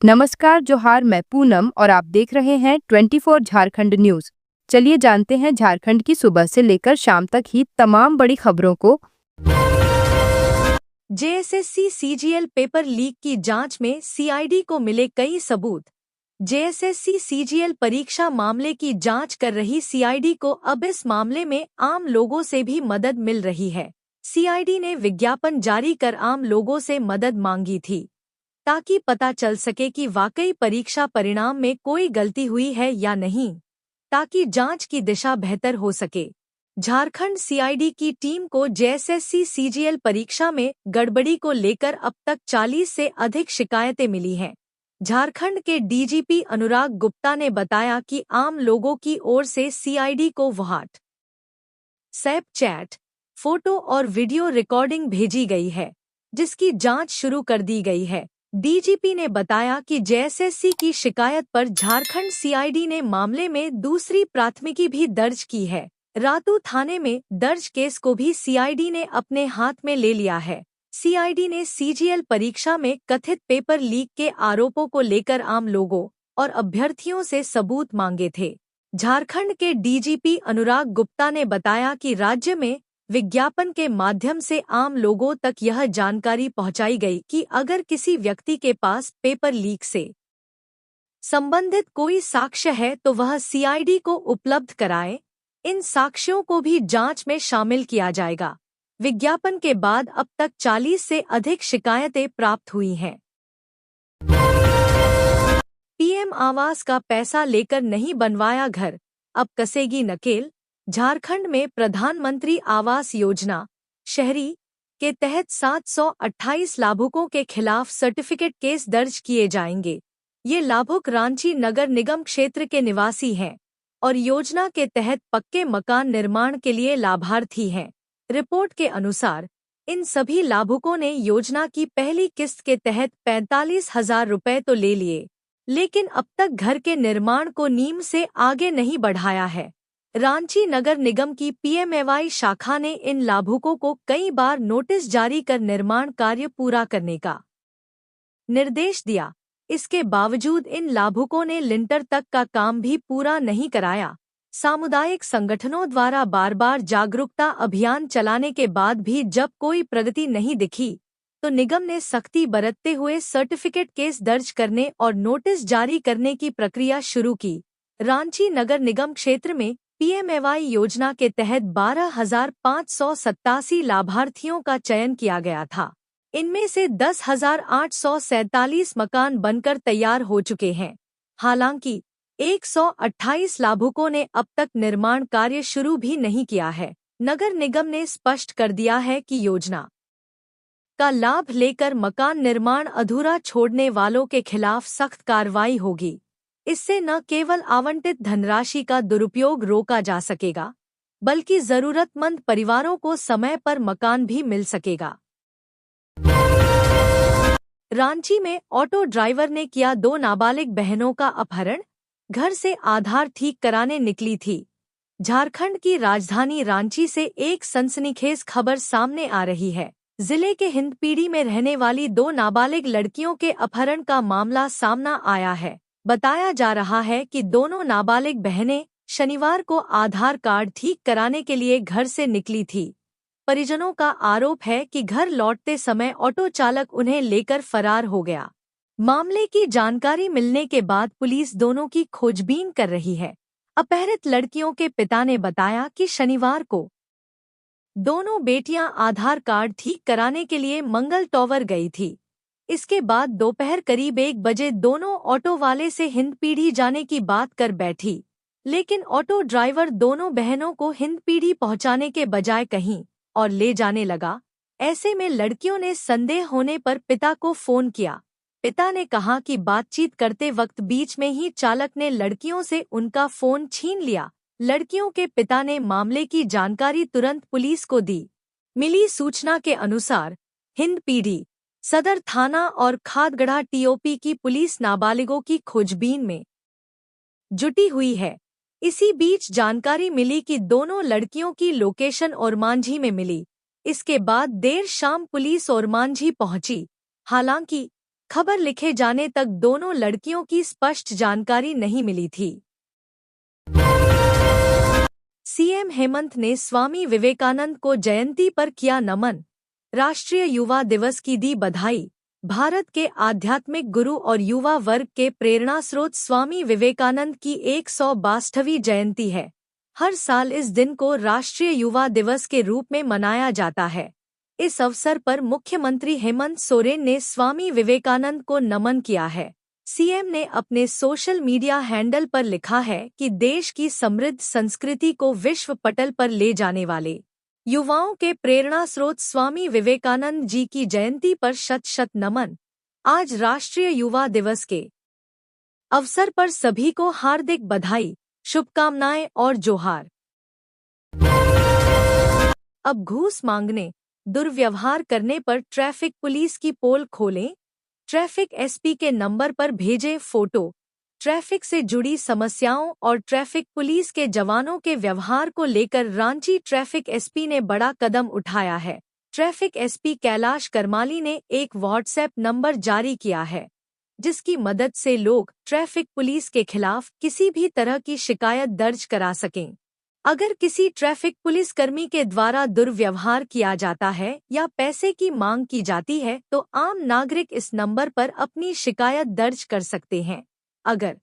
नमस्कार, जोहार। मैं पूनम और आप देख रहे हैं 24 झारखंड न्यूज। चलिए जानते हैं झारखंड की सुबह से लेकर शाम तक ही तमाम बड़ी खबरों को। जेएसएससी सीजीएल पेपर लीक की जांच में सीआईडी को मिले कई सबूत। जेएसएससी सीजीएल परीक्षा मामले की जांच कर रही सीआईडी को अब इस मामले में आम लोगों से भी मदद मिल रही है। सीआईडी ने विज्ञापन जारी कर आम लोगों से मदद मांगी थी ताकि पता चल सके कि वाकई परीक्षा परिणाम में कोई गलती हुई है या नहीं, ताकि जांच की दिशा बेहतर हो सके। झारखंड सीआईडी की टीम को जेएसएससी सीजीएल परीक्षा में गड़बड़ी को लेकर अब तक 40 से अधिक शिकायतें मिली हैं। झारखंड के डीजीपी अनुराग गुप्ता ने बताया कि आम लोगों की ओर से सीआईडी को व्हाट्सएप चैट, फोटो और वीडियो रिकॉर्डिंग भेजी गई है, जिसकी जांच शुरू कर दी गई है। डीजीपी ने बताया कि जेएसएससी की शिकायत पर झारखंड सीआईडी ने मामले में दूसरी प्राथमिकी भी दर्ज की है। रातू थाने में दर्ज केस को भी सीआईडी ने अपने हाथ में ले लिया है। सीआईडी ने सीजीएल परीक्षा में कथित पेपर लीक के आरोपों को लेकर आम लोगों और अभ्यर्थियों से सबूत मांगे थे। झारखंड के डीजीपी अनुराग गुप्ता ने बताया कि राज्य में विज्ञापन के माध्यम से आम लोगों तक यह जानकारी पहुंचाई गई कि अगर किसी व्यक्ति के पास पेपर लीक से संबंधित कोई साक्ष्य है तो वह सीआईडी को उपलब्ध कराए। इन साक्ष्यों को भी जांच में शामिल किया जाएगा। विज्ञापन के बाद अब तक 40 से अधिक शिकायतें प्राप्त हुई हैं। पीएम आवास का पैसा लेकर नहीं बनवाया घर, अब कसेगी नकेल। झारखंड में प्रधानमंत्री आवास योजना शहरी के तहत 728 लाभुकों के खिलाफ सर्टिफिकेट केस दर्ज किए जाएंगे। ये लाभुक रांची नगर निगम क्षेत्र के निवासी हैं और योजना के तहत पक्के मकान निर्माण के लिए लाभार्थी हैं। रिपोर्ट के अनुसार इन सभी लाभुकों ने योजना की पहली किस्त के तहत 45,000 रुपए तो ले लिए, लेकिन अब तक घर के निर्माण को नींव से आगे नहीं बढ़ाया है। रांची नगर निगम की पीएमएवाई शाखा ने इन लाभुकों को कई बार नोटिस जारी कर निर्माण कार्य पूरा करने का निर्देश दिया। इसके बावजूद इन लाभुकों ने लिंटर तक का काम भी पूरा नहीं कराया। सामुदायिक संगठनों द्वारा बार बार जागरूकता अभियान चलाने के बाद भी जब कोई प्रगति नहीं दिखी, तो निगम ने सख्ती बरतते हुए सर्टिफिकेट केस दर्ज करने और नोटिस जारी करने की प्रक्रिया शुरू की। रांची नगर निगम क्षेत्र में पीएमएवाई योजना के तहत 12,587 लाभार्थियों का चयन किया गया था। इनमें से 10,847 मकान बनकर तैयार हो चुके हैं। हालांकि 128 लाभुकों ने अब तक निर्माण कार्य शुरू भी नहीं किया है। नगर निगम ने स्पष्ट कर दिया है कि योजना का लाभ लेकर मकान निर्माण अधूरा छोड़ने वालों के खिलाफ सख्त कार्रवाई होगी। इससे न केवल आवंटित धनराशि का दुरुपयोग रोका जा सकेगा, बल्कि जरूरतमंद परिवारों को समय पर मकान भी मिल सकेगा। रांची में ऑटो ड्राइवर ने किया 2 नाबालिग बहनों का अपहरण, घर से आधार ठीक कराने निकली थी। झारखंड की राजधानी रांची से एक सनसनीखेज खबर सामने आ रही है। जिले के हिंदपीढ़ी में रहने वाली 2 नाबालिग लड़कियों के अपहरण का मामला सामना आया है। बताया जा रहा है कि दोनों नाबालिग बहनें शनिवार को आधार कार्ड ठीक कराने के लिए घर से निकली थी। परिजनों का आरोप है कि घर लौटते समय ऑटो चालक उन्हें लेकर फरार हो गया। मामले की जानकारी मिलने के बाद पुलिस दोनों की खोजबीन कर रही है। अपहरित लड़कियों के पिता ने बताया कि शनिवार को दोनों बेटियां आधार कार्ड ठीक कराने के लिए मंगल टॉवर गई थी। इसके बाद दोपहर करीब 1 बजे दोनों ऑटो वाले से हिंदपीढ़ी जाने की बात कर बैठी, लेकिन ऑटो ड्राइवर दोनों बहनों को हिंदपीढ़ी पहुंचाने के बजाय कहीं और ले जाने लगा। ऐसे में लड़कियों ने संदेह होने पर पिता को फोन किया। पिता ने कहा कि बातचीत करते वक्त बीच में ही चालक ने लड़कियों से उनका फोन छीन लिया। लड़कियों के पिता ने मामले की जानकारी तुरंत पुलिस को दी। मिली सूचना के अनुसार हिंदपीढ़ी सदर थाना और खादगढ़ा टीओपी की पुलिस नाबालिगों की खोजबीन में जुटी हुई है। इसी बीच जानकारी मिली कि दोनों लड़कियों की लोकेशन ओरमांझी में मिली। इसके बाद देर शाम पुलिस ओरमांझी पहुंची। हालांकि खबर लिखे जाने तक दोनों लड़कियों की स्पष्ट जानकारी नहीं मिली थी। सीएम हेमंत ने स्वामी विवेकानंद को जयंती पर किया नमन। राष्ट्रीय युवा दिवस की दी बधाई। भारत के आध्यात्मिक गुरु और युवा वर्ग के प्रेरणा स्रोत स्वामी विवेकानंद की 162वीं जयंती है। हर साल इस दिन को राष्ट्रीय युवा दिवस के रूप में मनाया जाता है। इस अवसर पर मुख्यमंत्री हेमंत सोरेन ने स्वामी विवेकानंद को नमन किया है। सीएम ने अपने सोशल मीडिया हैंडल पर लिखा है कि देश की समृद्ध संस्कृति को विश्व पटल पर ले जाने वाले युवाओं के प्रेरणा स्रोत स्वामी विवेकानंद जी की जयंती पर शत शत नमन। आज राष्ट्रीय युवा दिवस के अवसर पर सभी को हार्दिक बधाई, शुभकामनाएं और जोहार। अब घूस मांगने, दुर्व्यवहार करने पर ट्रैफिक पुलिस की पोल खोलें। ट्रैफिक एसपी के नंबर पर भेजें फोटो। ट्रैफिक से जुड़ी समस्याओं और ट्रैफिक पुलिस के जवानों के व्यवहार को लेकर रांची ट्रैफिक एसपी ने बड़ा कदम उठाया है। ट्रैफिक एसपी कैलाश करमाली ने एक व्हाट्सएप नंबर जारी किया है, जिसकी मदद से लोग ट्रैफिक पुलिस के खिलाफ किसी भी तरह की शिकायत दर्ज करा सकें। अगर किसी ट्रैफिक पुलिसकर्मी के द्वारा दुर्व्यवहार किया जाता है या पैसे की मांग की जाती है तो आम नागरिक इस नंबर पर अपनी शिकायत दर्ज कर सकते हैं। अगर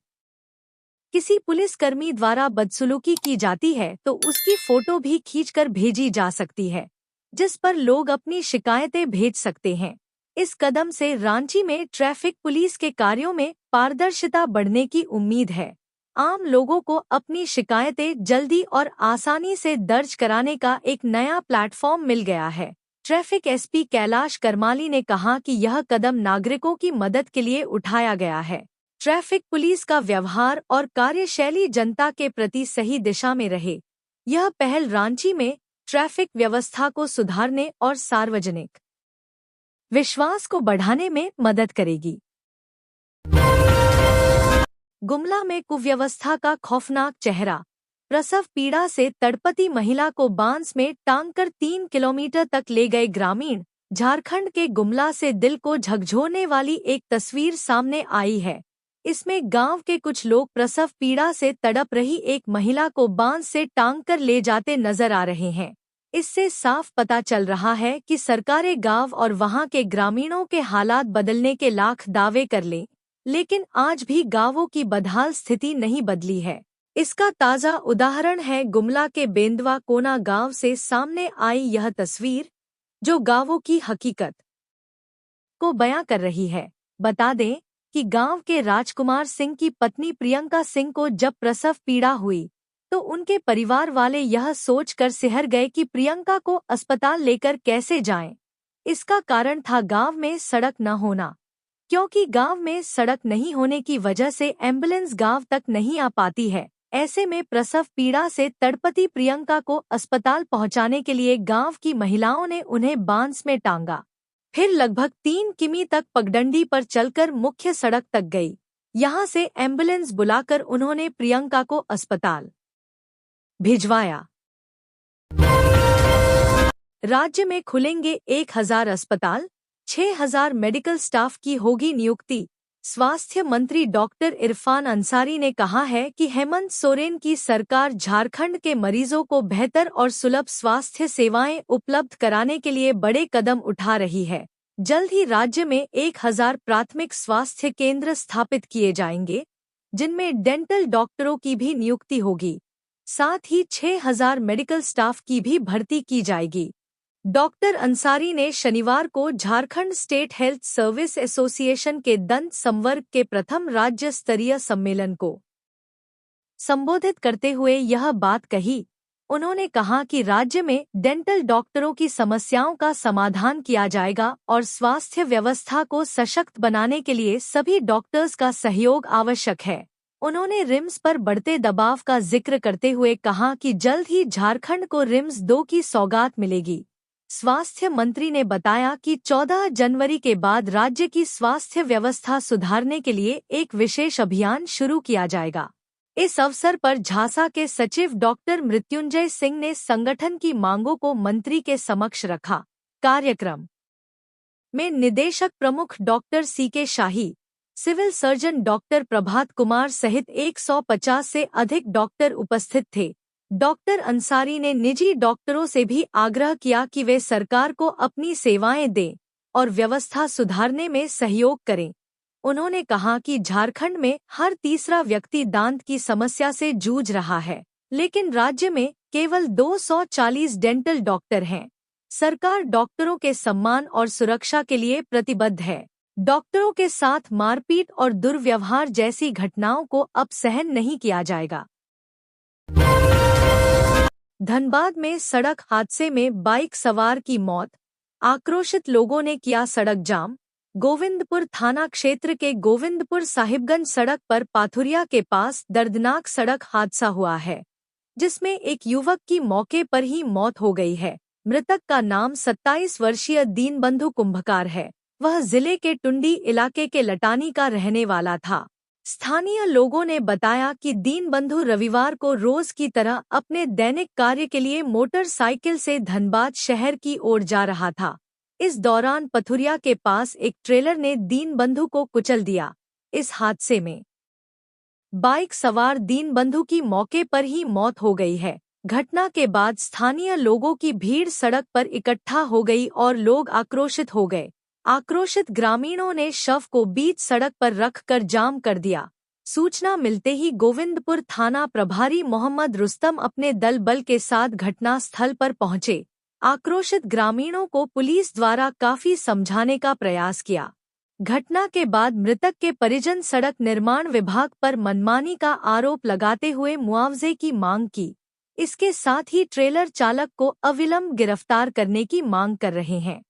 किसी पुलिसकर्मी द्वारा बदसलूकी की जाती है तो उसकी फोटो भी खींचकर भेजी जा सकती है, जिस पर लोग अपनी शिकायतें भेज सकते हैं। इस कदम से रांची में ट्रैफिक पुलिस के कार्यों में पारदर्शिता बढ़ने की उम्मीद है। आम लोगों को अपनी शिकायतें जल्दी और आसानी से दर्ज कराने का एक नया प्लेटफॉर्म मिल गया है। ट्रैफिक एसपी कैलाश करमाली ने कहा कि यह कदम नागरिकों की मदद के लिए उठाया गया है। ट्रैफिक पुलिस का व्यवहार और कार्यशैली जनता के प्रति सही दिशा में रहे। यह पहल रांची में ट्रैफिक व्यवस्था को सुधारने और सार्वजनिक विश्वास को बढ़ाने में मदद करेगी। गुमला में कुव्यवस्था का खौफनाक चेहरा। प्रसव पीड़ा से तड़पती महिला को बांस में टांगकर 3 किलोमीटर तक ले गए ग्रामीण। झारखंड के गुमला से दिल को झकझोरने वाली एक तस्वीर सामने आई है। इसमें गांव के कुछ लोग प्रसव पीड़ा से तड़प रही एक महिला को बांस से टांगकर ले जाते नजर आ रहे हैं। इससे साफ पता चल रहा है कि सरकारें गांव और वहां के ग्रामीणों के हालात बदलने के लाख दावे कर लें, लेकिन आज भी गांवों की बदहाल स्थिति नहीं बदली है। इसका ताज़ा उदाहरण है गुमला के बेंदवा कोना गांव से सामने आई यह तस्वीर, जो गांवों की हकीकत को बयां कर रही है। बता दें कि गांव के राजकुमार सिंह की पत्नी प्रियंका सिंह को जब प्रसव पीड़ा हुई तो उनके परिवार वाले यह सोचकर सिहर गए कि प्रियंका को अस्पताल लेकर कैसे जाएं। इसका कारण था गांव में सड़क न होना। क्योंकि गांव में सड़क नहीं होने की वजह से एम्बुलेंस गांव तक नहीं आ पाती है। ऐसे में प्रसव पीड़ा से तड़पती प्रियंका को अस्पताल पहुंचाने के लिए गांव की महिलाओं ने उन्हें बांस में टांगा। फिर लगभग 3 किमी तक पगडंडी पर चलकर मुख्य सड़क तक गई। यहां से एम्बुलेंस बुलाकर उन्होंने प्रियंका को अस्पताल भिजवाया। राज्य में खुलेंगे 1000 अस्पताल, 6000 मेडिकल स्टाफ की होगी नियुक्ति। स्वास्थ्य मंत्री डॉक्टर इरफान अंसारी ने कहा है कि हेमंत सोरेन की सरकार झारखंड के मरीजों को बेहतर और सुलभ स्वास्थ्य सेवाएं उपलब्ध कराने के लिए बड़े कदम उठा रही है। जल्द ही राज्य में 1000 प्राथमिक स्वास्थ्य केंद्र स्थापित किए जाएंगे, जिनमें डेंटल डॉक्टरों की भी नियुक्ति होगी। साथ ही 6000 मेडिकल स्टाफ की भी भर्ती की जाएगी। डॉक्टर अंसारी ने शनिवार को Jharkhand state health service association के दंत संवर्ग के प्रथम राज्य स्तरीय सम्मेलन को संबोधित करते हुए यह बात कही। उन्होंने कहा कि राज्य में डेंटल डॉक्टरों की समस्याओं का समाधान किया जाएगा और स्वास्थ्य व्यवस्था को सशक्त बनाने के लिए सभी डॉक्टर्स का सहयोग आवश्यक है। उन्होंने रिम्स पर बढ़ते दबाव का जिक्र करते हुए कहा कि जल्द ही झारखंड को रिम्स 2 की सौगात मिलेगी। स्वास्थ्य मंत्री ने बताया कि 14 जनवरी के बाद राज्य की स्वास्थ्य व्यवस्था सुधारने के लिए एक विशेष अभियान शुरू किया जाएगा। इस अवसर पर झासा के सचिव डॉक्टर मृत्युंजय सिंह ने संगठन की मांगों को मंत्री के समक्ष रखा। कार्यक्रम में निदेशक प्रमुख डॉक्टर सीके शाही, civil surgeon doctor Prabhat Kumar सहित 150 से अधिक डॉक्टर उपस्थित थे। डॉक्टर अंसारी ने निजी डॉक्टरों से भी आग्रह किया कि वे सरकार को अपनी सेवाएं दें और व्यवस्था सुधारने में सहयोग करें। उन्होंने कहा कि झारखंड में हर तीसरा व्यक्ति दांत की समस्या से जूझ रहा है, लेकिन राज्य में केवल 240 डेंटल डॉक्टर हैं। सरकार डॉक्टरों के सम्मान और सुरक्षा के लिए प्रतिबद्ध है। डॉक्टरों के साथ मारपीट और दुर्व्यवहार जैसी घटनाओं को अब सहन नहीं किया जाएगा। धनबाद में सड़क हादसे में बाइक सवार की मौत, आक्रोशित लोगों ने किया सड़क जाम। गोविंदपुर थाना क्षेत्र के गोविंदपुर साहिबगंज सड़क पर पाथुरिया के पास दर्दनाक सड़क हादसा हुआ है, जिसमें एक युवक की मौके पर ही मौत हो गई है। मृतक का नाम 27 वर्षीय दीनबंधु कुंभकार है। वह जिले के टुंडी इलाके के लटानी का रहने वाला था। स्थानीय लोगों ने बताया कि दीनबंधु रविवार को रोज की तरह अपने दैनिक कार्य के लिए मोटरसाइकिल से धनबाद शहर की ओर जा रहा था। इस दौरान पथुरिया के पास एक ट्रेलर ने दीनबंधु को कुचल दिया। इस हादसे में बाइक सवार दीनबंधु की मौके पर ही मौत हो गई है। घटना के बाद स्थानीय लोगों की भीड़ सड़क पर इकट्ठा हो गई और लोग आक्रोशित हो गए। आक्रोशित ग्रामीणों ने शव को बीच सड़क पर रखकर जाम कर दिया। सूचना मिलते ही गोविंदपुर थाना प्रभारी मोहम्मद रुस्तम अपने दल बल के साथ घटनास्थल पर पहुंचे। आक्रोशित ग्रामीणों को पुलिस द्वारा काफी समझाने का प्रयास किया। घटना के बाद मृतक के परिजन सड़क निर्माण विभाग पर मनमानी का आरोप लगाते हुए मुआवजे की मांग की। इसके साथ ही ट्रेलर चालक को अविलंब गिरफ्तार करने की मांग कर रहे हैं।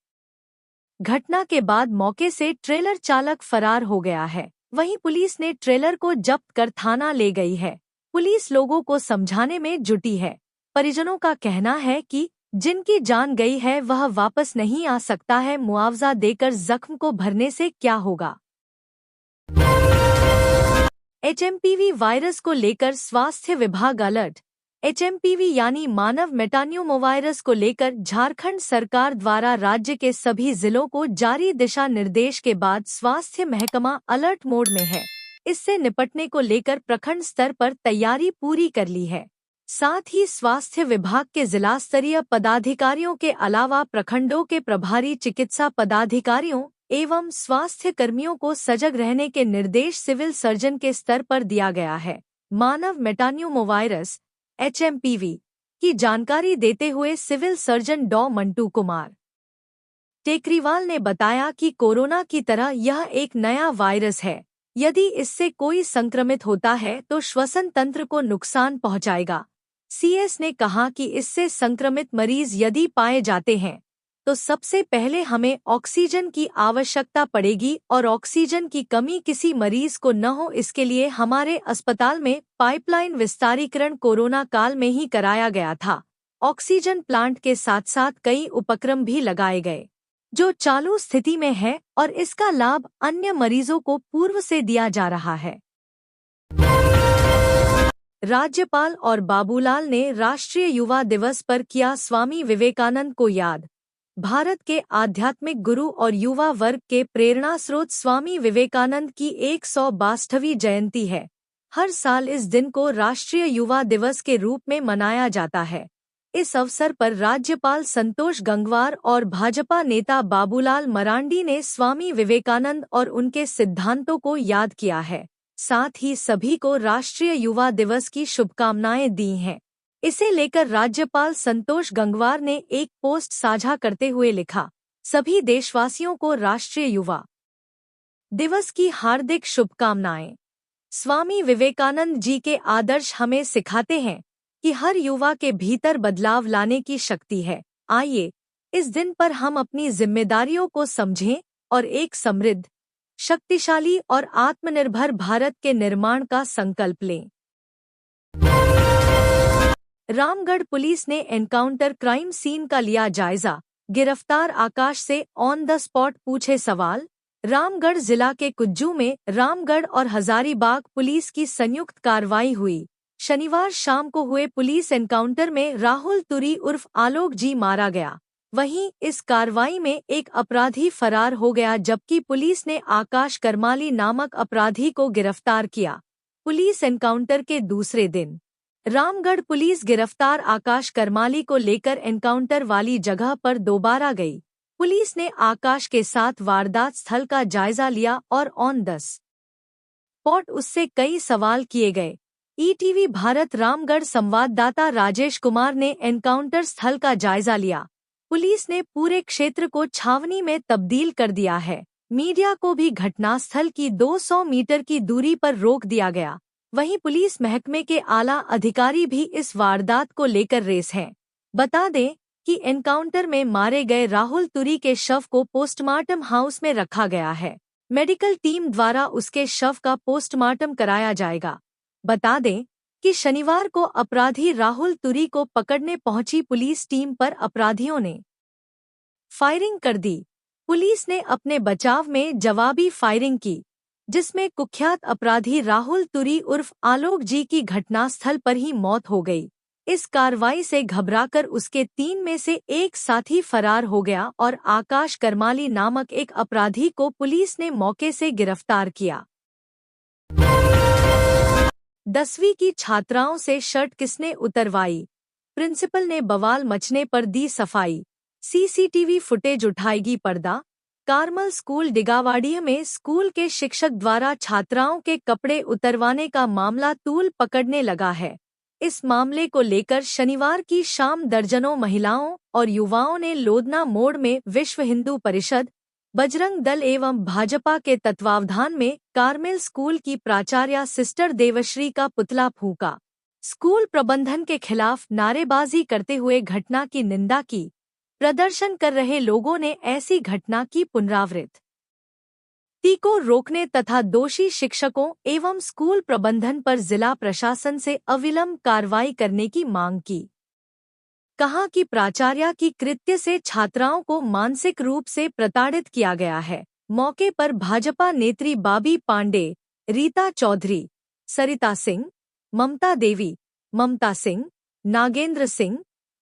घटना के बाद मौके से ट्रेलर चालक फरार हो गया है। वहीं पुलिस ने ट्रेलर को जब्त कर थाना ले गई है। पुलिस लोगों को समझाने में जुटी है। परिजनों का कहना है कि जिनकी जान गई है वह वापस नहीं आ सकता है। मुआवजा देकर जख्म को भरने से क्या होगा। एचएमपीवी वायरस को लेकर स्वास्थ्य विभाग अलर्ट। एचएमपीवी यानी मानव मेटान्यूमोवायरस को लेकर झारखंड सरकार द्वारा राज्य के सभी जिलों को जारी दिशा निर्देश के बाद स्वास्थ्य महकमा अलर्ट मोड में है। इससे निपटने को लेकर प्रखंड स्तर पर तैयारी पूरी कर ली है। साथ ही स्वास्थ्य विभाग के जिला स्तरीय पदाधिकारियों के अलावा प्रखंडों के प्रभारी चिकित्सा पदाधिकारियों एवं स्वास्थ्य कर्मियों को सजग रहने के निर्देश सिविल सर्जन के स्तर पर दिया गया है। मानव मेटान्यूमोवायरस एचएमपीवी की जानकारी देते हुए सिविल सर्जन डॉ मंटू कुमार टेकरीवाल ने बताया कि कोरोना की तरह यह एक नया वायरस है। यदि इससे कोई संक्रमित होता है तो श्वसन तंत्र को नुकसान पहुंचाएगा। सीएस ने कहा कि इससे संक्रमित मरीज यदि पाए जाते हैं तो सबसे पहले हमें ऑक्सीजन की आवश्यकता पड़ेगी और ऑक्सीजन की कमी किसी मरीज को न हो, इसके लिए हमारे अस्पताल में पाइपलाइन विस्तारीकरण कोरोना काल में ही कराया गया था। ऑक्सीजन प्लांट के साथ साथ कई उपक्रम भी लगाए गए जो चालू स्थिति में है और इसका लाभ अन्य मरीजों को पूर्व से दिया जा रहा है। राज्यपाल और बाबूलाल ने राष्ट्रीय युवा दिवस पर किया स्वामी विवेकानंद को याद। भारत के आध्यात्मिक गुरु और युवा वर्ग के प्रेरणा स्रोत स्वामी विवेकानंद की 162वीं जयंती है। हर साल इस दिन को राष्ट्रीय युवा दिवस के रूप में मनाया जाता है। इस अवसर पर राज्यपाल संतोष गंगवार और भाजपा नेता बाबूलाल मरांडी ने स्वामी विवेकानंद और उनके सिद्धांतों को याद किया है। साथ ही सभी को राष्ट्रीय युवा दिवस की शुभकामनाएं दी हैं। इसे लेकर राज्यपाल संतोष गंगवार ने एक पोस्ट साझा करते हुए लिखा, सभी देशवासियों को राष्ट्रीय युवा दिवस की हार्दिक शुभकामनाएं। स्वामी विवेकानंद जी के आदर्श हमें सिखाते हैं कि हर युवा के भीतर बदलाव लाने की शक्ति है। आइए इस दिन पर हम अपनी जिम्मेदारियों को समझें और एक समृद्ध, शक्तिशाली और आत्मनिर्भर भारत के निर्माण का संकल्प लें। रामगढ़ पुलिस ने एनकाउंटर क्राइम सीन का लिया जायजा। गिरफ्तार आकाश से ऑन द स्पॉट पूछे सवाल। रामगढ़ जिला के कुज्जू में रामगढ़ और हजारीबाग पुलिस की संयुक्त कार्रवाई हुई। शनिवार शाम को हुए पुलिस एनकाउंटर में राहुल तुरी उर्फ आलोक जी मारा गया। वहीं इस कार्रवाई में एक अपराधी फरार हो गया, जबकि पुलिस ने आकाश करमाली नामक अपराधी को गिरफ्तार किया। पुलिस एनकाउंटर के दूसरे दिन रामगढ़ पुलिस गिरफ्तार आकाश करमाली को लेकर एनकाउंटर वाली जगह पर दोबारा गई। पुलिस ने आकाश के साथ वारदात स्थल का जायजा लिया और ऑन द स्पॉट उससे कई सवाल किए गए। ईटीवी भारत रामगढ़ संवाददाता राजेश कुमार ने एनकाउंटर स्थल का जायजा लिया। पुलिस ने पूरे क्षेत्र को छावनी में तब्दील कर दिया है। मीडिया को भी घटनास्थल की 200 मीटर की दूरी पर रोक दिया गया। वहीं पुलिस महकमे के आला अधिकारी भी इस वारदात को लेकर रेस हैं। बता दें कि एनकाउंटर में मारे गए राहुल तुरी के शव को पोस्टमार्टम हाउस में रखा गया है। मेडिकल टीम द्वारा उसके शव का पोस्टमार्टम कराया जाएगा। बता दें कि शनिवार को अपराधी राहुल तुरी को पकड़ने पहुंची पुलिस टीम पर अपराधियों ने फायरिंग कर दी। पुलिस ने अपने बचाव में जवाबी फायरिंग की, जिसमें कुख्यात अपराधी राहुल तुरी उर्फ आलोक जी की घटनास्थल पर ही मौत हो गई। इस कार्रवाई से घबराकर उसके 3 में से एक साथी फरार हो गया और आकाश करमाली नामक एक अपराधी को पुलिस ने मौके से गिरफ्तार किया। 10वीं की छात्राओं से शर्ट किसने उतरवाई? प्रिंसिपल ने बवाल मचने पर दी सफाई। सीसीटीवी फुटेज उठाएगी पर्दा। कार्मल स्कूल डिगावाड़िया में स्कूल के शिक्षक द्वारा छात्राओं के कपड़े उतरवाने का मामला तूल पकड़ने लगा है। इस मामले को लेकर शनिवार की शाम दर्जनों महिलाओं और युवाओं ने लोधना मोड़ में विश्व हिंदू परिषद, बजरंग दल एवं भाजपा के तत्वावधान में कार्मेल स्कूल की प्राचार्या सिस्टर देवश्री का पुतला फूंका। स्कूल प्रबंधन के खिलाफ नारेबाजी करते हुए घटना की निंदा की। प्रदर्शन कर रहे लोगों ने ऐसी घटना की पुनरावृत्ति को रोकने तथा दोषी शिक्षकों एवं स्कूल प्रबंधन पर जिला प्रशासन से अविलंब कार्रवाई करने की मांग की। कहा कि प्राचार्या की कृत्य से छात्राओं को मानसिक रूप से प्रताड़ित किया गया है। मौके पर भाजपा नेत्री बाबी पांडे, रीता चौधरी, सरिता सिंह, ममता देवी, ममता सिंह, नागेंद्र सिंह,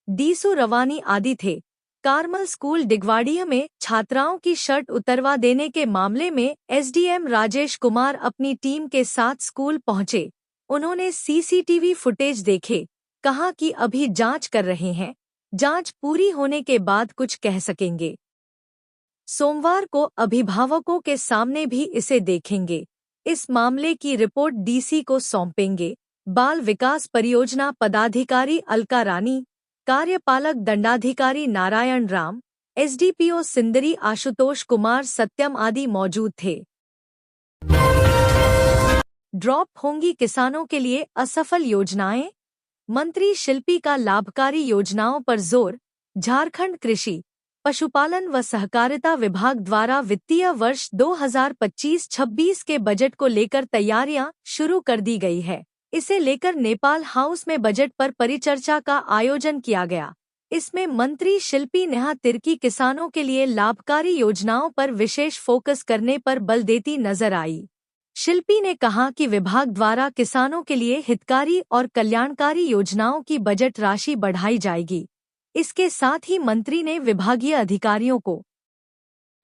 डीसू रवानी आदि थे। कार्मल स्कूल डिगवाड़िया में छात्राओं की शर्ट उतरवा देने के मामले में एसडीएम राजेश कुमार अपनी टीम के साथ स्कूल पहुंचे। उन्होंने सीसीटीवी फुटेज देखे। कहा कि अभी जांच कर रहे हैं, जांच पूरी होने के बाद कुछ कह सकेंगे। सोमवार को अभिभावकों के सामने भी इसे देखेंगे। इस मामले की रिपोर्ट डीसी को सौंपेंगे। बाल विकास परियोजना पदाधिकारी अलका रानी, कार्यपालक दंडाधिकारी नारायण राम, एसडीपीओ सिंदरी आशुतोष कुमार सत्यम आदि मौजूद थे। ड्रॉप होंगी किसानों के लिए असफल योजनाएं। मंत्री शिल्पी का लाभकारी योजनाओं पर जोर। झारखंड कृषि, पशुपालन व सहकारिता विभाग द्वारा वित्तीय वर्ष 2025-26 के बजट को लेकर तैयारियां शुरू कर दी गई है। इसे लेकर नेपाल हाउस में बजट पर परिचर्चा का आयोजन किया गया। इसमें मंत्री शिल्पी नेहा तिर्की किसानों के लिए लाभकारी योजनाओं पर विशेष फोकस करने पर बल देती नजर आई। शिल्पी ने कहा कि विभाग द्वारा किसानों के लिए हितकारी और कल्याणकारी योजनाओं की बजट राशि बढ़ाई जाएगी। इसके साथ ही मंत्री ने विभागीय अधिकारियों को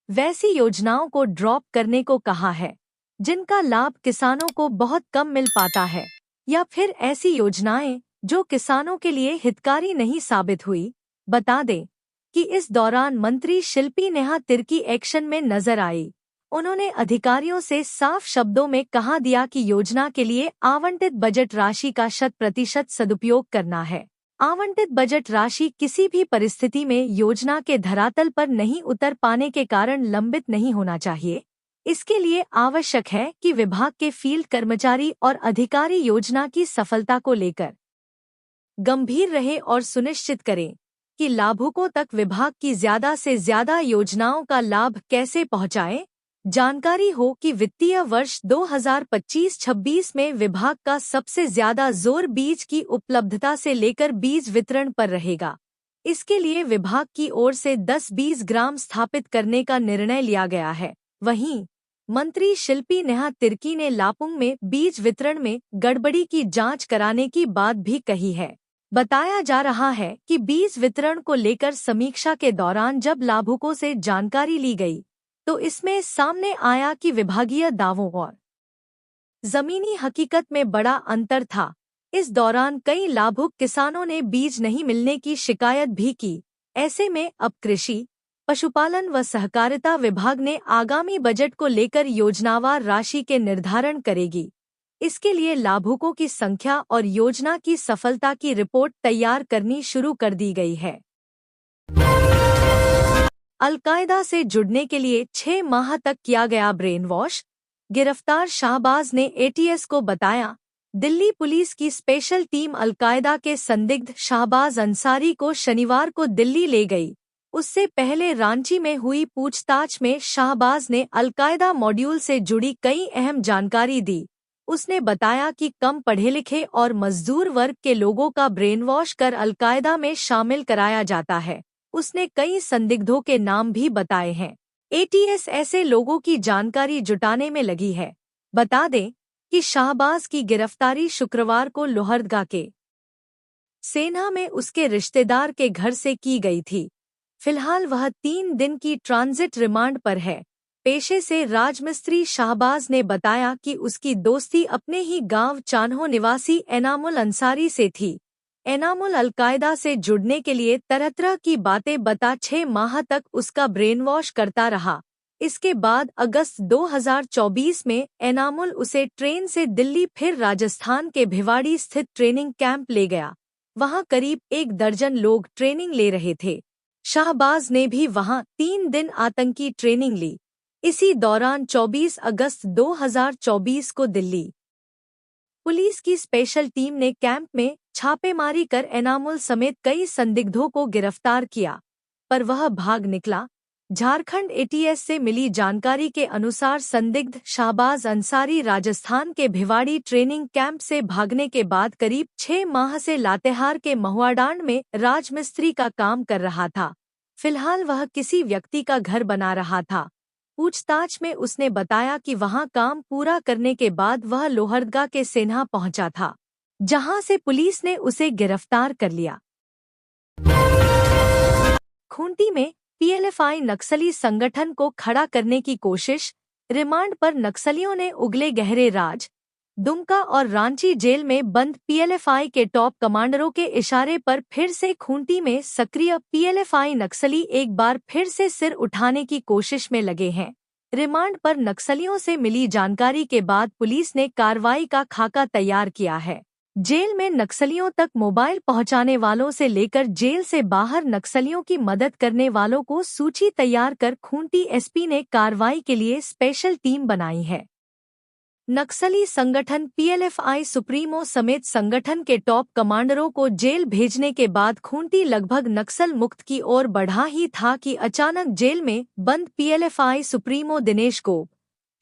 वैसी योजनाओं को ड्रॉप करने को कहा है जिनका लाभ किसानों को बहुत कम मिल पाता है, या फिर ऐसी योजनाएं जो किसानों के लिए हितकारी नहीं साबित हुई। बता दें कि इस दौरान मंत्री शिल्पी नेहा तिर्की एक्शन में नजर आई। उन्होंने अधिकारियों से साफ शब्दों में कहा दिया कि योजना के लिए आवंटित बजट राशि का 100% सदुपयोग करना है। आवंटित बजट राशि किसी भी परिस्थिति में योजना के धरातल पर नहीं उतर पाने के कारण लंबित नहीं होना चाहिए। इसके लिए आवश्यक है कि विभाग के फील्ड कर्मचारी और अधिकारी योजना की सफलता को लेकर गंभीर रहे और सुनिश्चित करें कि लाभुकों तक विभाग की ज्यादा से ज्यादा योजनाओं का लाभ कैसे पहुंचाएं। जानकारी हो कि वित्तीय वर्ष 2025-26 में विभाग का सबसे ज्यादा जोर बीज की उपलब्धता से लेकर बीज वितरण पर रहेगा। इसके लिए विभाग की ओर से 10 बीज ग्राम स्थापित करने का निर्णय लिया गया है। वहीं मंत्री शिल्पी नेहा तिर्की ने लापुंग में बीज वितरण में गड़बड़ी की जांच कराने की बात भी कही है। बताया जा रहा है कि बीज वितरण को लेकर समीक्षा के दौरान जब लाभुकों से जानकारी ली गई तो इसमें सामने आया कि विभागीय दावों और जमीनी हकीकत में बड़ा अंतर था। इस दौरान कई लाभुक किसानों ने बीज नहीं मिलने की शिकायत भी की। ऐसे में अब कृषि, पशुपालन व सहकारिता विभाग ने आगामी बजट को लेकर योजनावार राशि के निर्धारण करेगी। इसके लिए लाभुकों की संख्या और योजना की सफलता की रिपोर्ट तैयार करनी शुरू कर दी गई है। अल-कायदा से जुड़ने के लिए 6 माह तक किया गया ब्रेन वॉश, गिरफ्तार शाहबाज ने एटीएस को बताया। दिल्ली पुलिस की स्पेशल टीम अल-कायदा के संदिग्ध शाहबाज अंसारी को शनिवार को दिल्ली ले गई। उससे पहले रांची में हुई पूछताछ में शाहबाज ने अल-कायदा मॉड्यूल से जुड़ी कई अहम जानकारी दी। उसने बताया कि कम पढ़े लिखे और मजदूर वर्ग के लोगों का ब्रेन वॉश कर अल-कायदा में शामिल कराया जाता है। उसने कई संदिग्धों के नाम भी बताए हैं। एटीएस ऐसे लोगों की जानकारी जुटाने में लगी है। बता दें कि शाहबाज की गिरफ्तारी शुक्रवार को लोहरदगा के सेना में उसके रिश्तेदार के घर से की गई थी। फिलहाल वह 3 दिन की ट्रांजिट रिमांड पर है। पेशे से राजमिस्त्री शाहबाज ने बताया कि उसकी दोस्ती अपने ही गांव चान्हो निवासी एनामुल अंसारी से थी। एनामुल अल-कायदा से जुड़ने के लिए तरह-तरह की बातें बता 6 माह तक उसका ब्रेन वॉश करता रहा। इसके बाद अगस्त 2024 में एनामुल उसे ट्रेन से दिल्ली फिर राजस्थान के भिवाड़ी स्थित ट्रेनिंग कैंप ले गया। वहां करीब 1 दर्जन लोग ट्रेनिंग ले रहे थे। शाहबाज ने भी वहां 3 दिन आतंकी ट्रेनिंग ली। इसी दौरान 24 अगस्त 2024 को दिल्ली पुलिस की स्पेशल टीम ने कैंप में छापेमारी कर एनामुल समेत कई संदिग्धों को गिरफ्तार किया, पर वह भाग निकला। झारखंड एटीएस से मिली जानकारी के अनुसार संदिग्ध शाहबाज अंसारी राजस्थान के भिवाड़ी ट्रेनिंग कैंप से भागने के बाद करीब 6 माह से लातेहार के महुआडांड में राजमिस्त्री का काम कर रहा था। फिलहाल वह किसी व्यक्ति का घर बना रहा था। पूछताछ में उसने बताया कि वहां काम पूरा करने के बाद वह लोहरदगा के सेना पहुंचा था, जहां से पुलिस ने उसे गिरफ्तार कर लिया। खूंटी में पीएलएफआई नक्सली संगठन को खड़ा करने की कोशिश, रिमांड पर नक्सलियों ने उगले गहरे राज। दुमका और रांची जेल में बंद पीएलएफआई के टॉप कमांडरों के इशारे पर फिर से खूंटी में सक्रिय पीएलएफआई नक्सली एक बार फिर से सिर उठाने की कोशिश में लगे हैं। रिमांड पर नक्सलियों से मिली जानकारी के बाद पुलिस ने कार्रवाई का खाका तैयार किया है। जेल में नक्सलियों तक मोबाइल पहुंचाने वालों से लेकर जेल से बाहर नक्सलियों की मदद करने वालों को सूची तैयार कर खूंटी एसपी ने कार्रवाई के लिए स्पेशल टीम बनाई है। नक्सली संगठन पीएलएफआई सुप्रीमो समेत संगठन के टॉप कमांडरों को जेल भेजने के बाद खूंटी लगभग नक्सल मुक्त की ओर बढ़ा ही था कि अचानक जेल में बंद पीएलएफआई सुप्रीमो दिनेश गोप,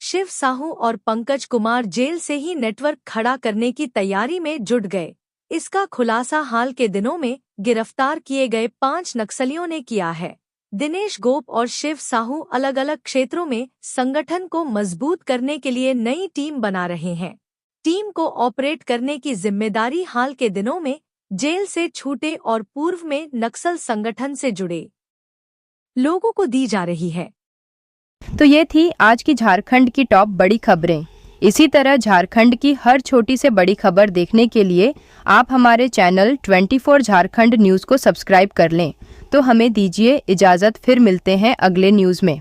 शिव साहू और पंकज कुमार जेल से ही नेटवर्क खड़ा करने की तैयारी में जुट गए। इसका खुलासा हाल के दिनों में गिरफ्तार किए गए 5 नक्सलियों ने किया है। दिनेश गोप और शिव साहू अलग अलग क्षेत्रों में संगठन को मजबूत करने के लिए नई टीम बना रहे हैं। टीम को ऑपरेट करने की जिम्मेदारी हाल के दिनों में जेल से छूटे और पूर्व में नक्सल संगठन से जुड़े लोगों को दी जा रही है। तो ये थी आज की झारखंड की टॉप बड़ी खबरें। इसी तरह झारखंड की हर छोटी से बड़ी खबर देखने के लिए आप हमारे चैनल 24 झारखंड न्यूज़ को सब्सक्राइब कर लें। तो हमें दीजिए इजाज़त, फिर मिलते हैं अगले न्यूज़ में।